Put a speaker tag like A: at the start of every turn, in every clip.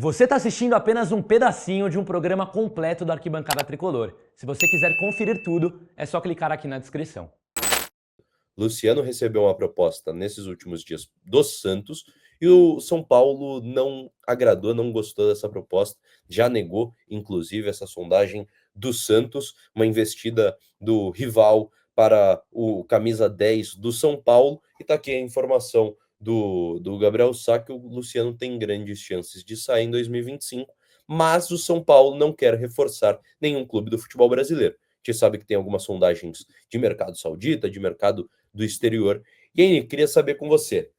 A: Você está assistindo apenas um pedacinho de um programa completo da Arquibancada Tricolor. Se você quiser conferir tudo, é só clicar aqui na descrição.
B: Luciano recebeu uma proposta nesses últimos dias do Santos e o São Paulo não agradou, não gostou dessa proposta, já negou, inclusive, essa sondagem do Santos, uma investida do rival para o camisa 10 do São Paulo. E tá aqui a informação do Gabriel Sá que o Luciano tem grandes chances de sair em 2025, mas o São Paulo não quer reforçar nenhum clube do futebol brasileiro. A gente sabe que tem algumas sondagens de mercado saudita, de mercado do exterior. E aí, queria saber com você,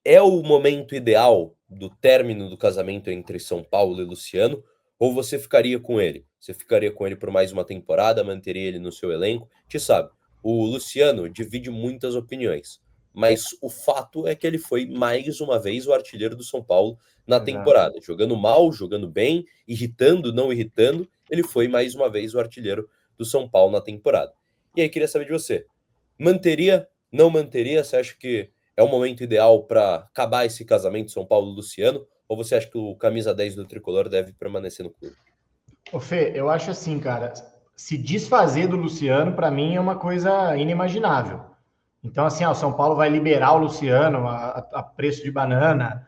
B: é o momento ideal do término do casamento entre São Paulo e Luciano, ou você ficaria com ele? Você ficaria com ele por mais uma temporada, manteria ele no seu elenco? Te sabe, o Luciano divide muitas opiniões, mas o fato é que ele foi mais uma vez o artilheiro do São Paulo na
C: Exato.
B: temporada. Jogando mal, jogando bem, irritando, não irritando, ele foi mais uma vez o artilheiro do São Paulo na temporada. E aí, queria saber de você. Manteria? Não manteria? Você acha que é o momento ideal para acabar esse casamento São Paulo-Luciano? Ou você acha que o camisa 10 do Tricolor deve permanecer no clube?
C: Ô Fê, eu acho assim, cara, se desfazer do Luciano, para mim, é uma coisa inimaginável. Então, assim, o São Paulo vai liberar o Luciano a preço de banana,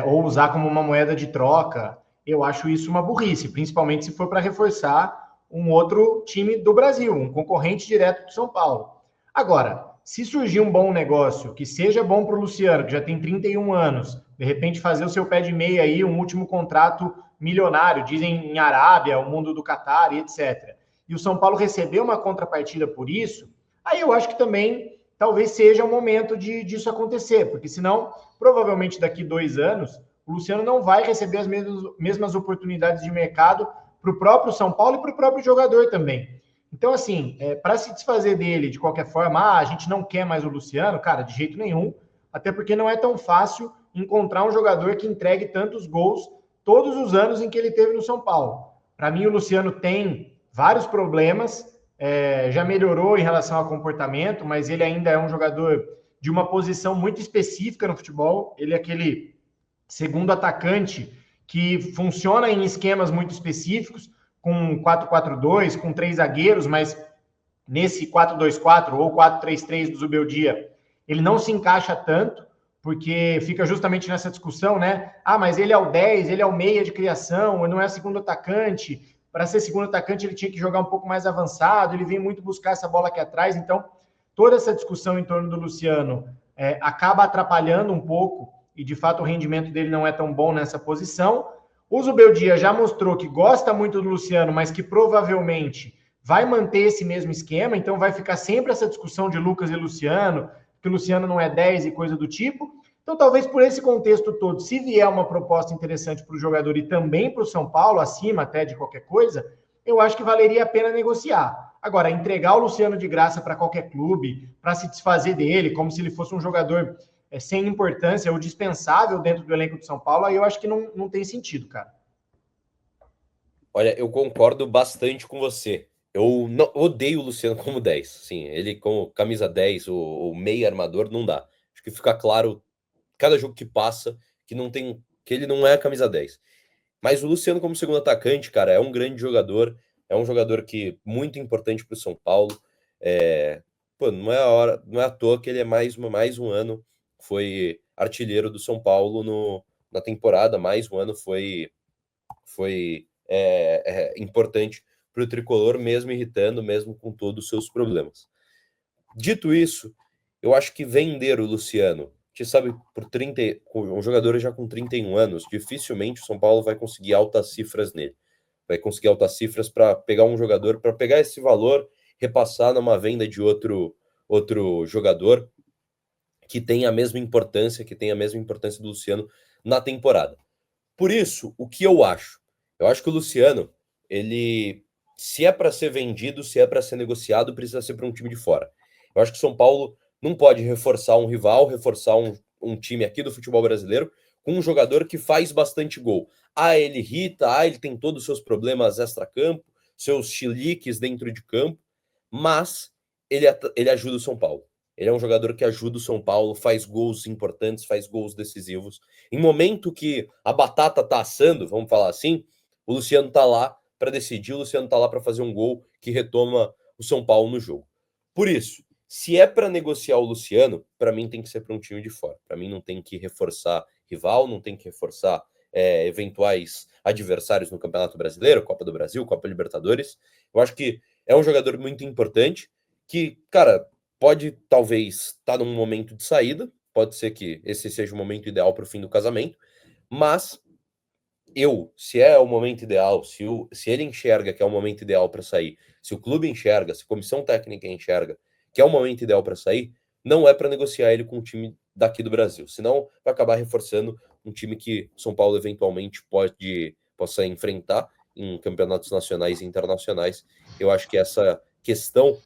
C: ou usar como uma moeda de troca. Eu acho isso uma burrice, principalmente se for para reforçar um outro time do Brasil, um concorrente direto do São Paulo. Agora, se surgir um bom negócio que seja bom para o Luciano, que já tem 31 anos, de repente fazer o seu pé de meia aí, um último contrato milionário, dizem em Arábia, o mundo do Catar e etc. E o São Paulo recebeu uma contrapartida por isso, aí eu acho que também talvez seja o momento disso acontecer, porque senão, provavelmente daqui 2 anos, o Luciano não vai receber as mesmas oportunidades de mercado para o próprio São Paulo e para o próprio jogador também. Então, assim, para se desfazer dele de qualquer forma, a gente não quer mais o Luciano, cara, de jeito nenhum, até porque não é tão fácil encontrar um jogador que entregue tantos gols todos os anos em que ele teve no São Paulo. Para mim, o Luciano tem vários problemas, já melhorou em relação ao comportamento, mas ele ainda é um jogador de uma posição muito específica no futebol. Ele é aquele segundo atacante que funciona em esquemas muito específicos, com 4-4-2, com 3 zagueiros, mas nesse 4-2-4 ou 4-3-3 do Zubeldia, ele não se encaixa tanto, porque fica justamente nessa discussão, né? Ah, mas ele é o 10, ele é o meia de criação, ele não é segundo atacante. Para ser segundo atacante, ele tinha que jogar um pouco mais avançado, ele vem muito buscar essa bola aqui atrás. Então, toda essa discussão em torno do Luciano acaba atrapalhando um pouco, e de fato o rendimento dele não é tão bom nessa posição. O Zubeldia já mostrou que gosta muito do Luciano, mas que provavelmente vai manter esse mesmo esquema, então vai ficar sempre essa discussão de Lucas e Luciano, que o Luciano não é 10 e coisa do tipo. Então, talvez por esse contexto todo, se vier uma proposta interessante para o jogador e também para o São Paulo, acima até de qualquer coisa, eu acho que valeria a pena negociar. Agora, entregar o Luciano de graça para qualquer clube, para se desfazer dele, como se ele fosse um jogador sem importância ou dispensável dentro do elenco de São Paulo, aí eu acho que não tem sentido, cara.
B: Olha, eu concordo bastante com você. Eu não, odeio o Luciano como 10. Sim, ele como camisa 10 ou meia armador não dá. Acho que fica claro cada jogo que passa que não tem que ele não é camisa 10. Mas o Luciano como segundo atacante, cara, é um grande jogador, é um jogador que muito importante para o São Paulo. Pô, não é a hora, não é à toa que ele é mais um ano foi artilheiro do São Paulo na temporada, mais um ano foi importante para o tricolor, mesmo irritando, mesmo com todos os seus problemas. Dito isso, eu acho que vender o Luciano, que sabe, por 30, um jogador já com 31 anos, dificilmente o São Paulo vai conseguir altas cifras nele. Vai conseguir altas cifras para pegar um jogador, para pegar esse valor, repassar numa venda de outro jogador que tem a mesma importância, do Luciano na temporada. Por isso, o que eu acho? Eu acho que o Luciano, ele, se é para ser vendido, se é para ser negociado, precisa ser para um time de fora. Eu acho que o São Paulo não pode reforçar um rival, reforçar um time aqui do futebol brasileiro com um jogador que faz bastante gol. Ah, ele irrita, ele tem todos os seus problemas extra-campo, seus chiliques dentro de campo, mas ele ajuda o São Paulo. Ele é um jogador que ajuda o São Paulo, faz gols importantes, faz gols decisivos. Em momento que a batata tá assando, vamos falar assim, o Luciano tá lá para decidir, o Luciano tá lá para fazer um gol que retoma o São Paulo no jogo. Por isso, se é para negociar o Luciano, para mim tem que ser para um time de fora. Para mim não tem que reforçar rival, não tem que reforçar eventuais adversários no Campeonato Brasileiro, Copa do Brasil, Copa Libertadores. Eu acho que é um jogador muito importante que, cara, pode talvez estar num momento de saída, pode ser que esse seja o momento ideal para o fim do casamento, mas se é o momento ideal, se ele enxerga que é o momento ideal para sair, se o clube enxerga, se a comissão técnica enxerga que é o momento ideal para sair, não é para negociar ele com um time daqui do Brasil, senão vai acabar reforçando um time que São Paulo eventualmente possa enfrentar em campeonatos nacionais e internacionais. Eu acho que essa questão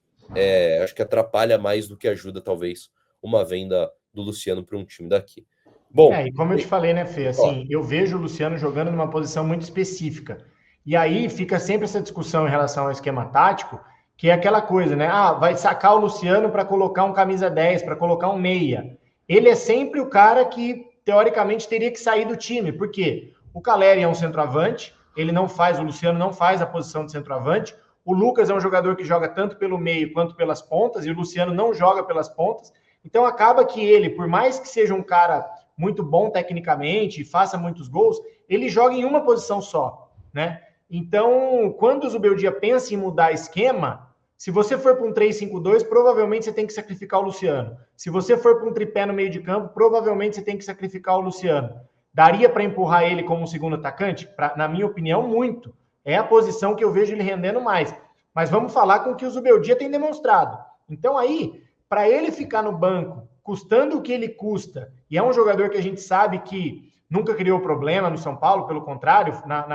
B: acho que atrapalha mais do que ajuda, talvez, uma venda do Luciano para um time daqui. Bom,
C: e como eu te falei, né, Fê, assim, eu vejo o Luciano jogando numa posição muito específica. E aí fica sempre essa discussão em relação ao esquema tático, que é aquela coisa, né? Ah, vai sacar o Luciano para colocar um camisa 10, para colocar um meia. Ele é sempre o cara que, teoricamente, teria que sair do time. Por quê? O Calleri é um centroavante, o Luciano não faz a posição de centroavante. O Lucas é um jogador que joga tanto pelo meio quanto pelas pontas, e o Luciano não joga pelas pontas. Então acaba que ele, por mais que seja um cara muito bom tecnicamente e faça muitos gols, ele joga em uma posição só, né? Então, quando o Zubeldia pensa em mudar esquema, se você for para um 3-5-2, provavelmente você tem que sacrificar o Luciano. Se você for para um tripé no meio de campo, provavelmente você tem que sacrificar o Luciano. Daria para empurrar ele como um segundo atacante? Na minha opinião, muito. É a posição que eu vejo ele rendendo mais. Mas vamos falar com o que o Zubeldia tem demonstrado. Então aí, para ele ficar no banco, custando o que ele custa, e é um jogador que a gente sabe que nunca criou problema no São Paulo, pelo contrário,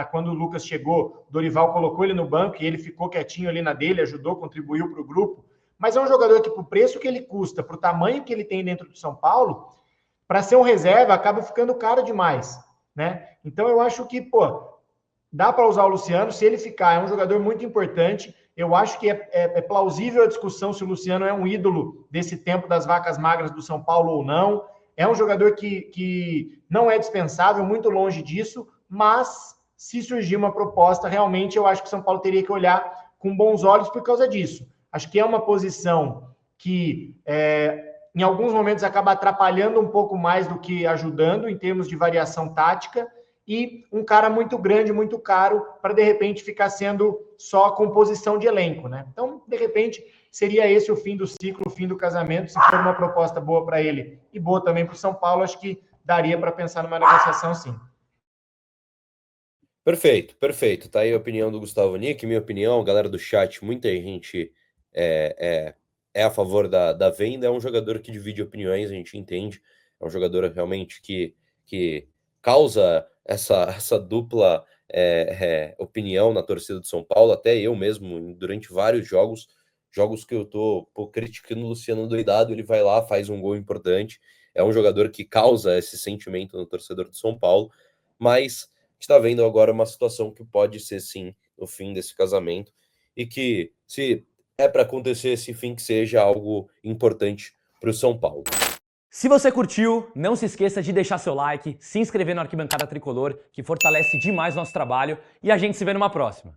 C: quando o Lucas chegou, Dorival colocou ele no banco e ele ficou quietinho ali na dele, ajudou, contribuiu para o grupo. Mas é um jogador que, para o preço que ele custa, para o tamanho que ele tem dentro do São Paulo, para ser um reserva, acaba ficando caro demais, né? Então eu acho que, dá para usar o Luciano, se ele ficar, é um jogador muito importante. Eu acho que é plausível a discussão se o Luciano é um ídolo desse tempo das vacas magras do São Paulo ou não. É um jogador que não é dispensável, muito longe disso, mas se surgir uma proposta, realmente eu acho que o São Paulo teria que olhar com bons olhos por causa disso. Acho que é uma posição que em alguns momentos acaba atrapalhando um pouco mais do que ajudando em termos de variação tática, e um cara muito grande, muito caro, para de repente ficar sendo só composição de elenco, né? Então, de repente, seria esse o fim do ciclo, o fim do casamento. Se for uma proposta boa para ele e boa também para o São Paulo, acho que daria para pensar numa negociação, sim.
B: Perfeito, perfeito. Tá aí a opinião do Gustavo Nick, minha opinião, galera do chat, muita gente é a favor da venda. É um jogador que divide opiniões, a gente entende. É um jogador realmente que causa essa dupla opinião na torcida do São Paulo. Até eu mesmo, durante vários jogos que eu tô criticando o Luciano doidado, ele vai lá, faz um gol importante. É um jogador que causa esse sentimento no torcedor do São Paulo, mas a gente está vendo agora uma situação que pode ser, sim, o fim desse casamento, e que, se é para acontecer esse fim, que seja algo importante para o São Paulo.
A: Se você curtiu, não se esqueça de deixar seu like, se inscrever no Arquibancada Tricolor, que fortalece demais nosso trabalho, e a gente se vê numa próxima.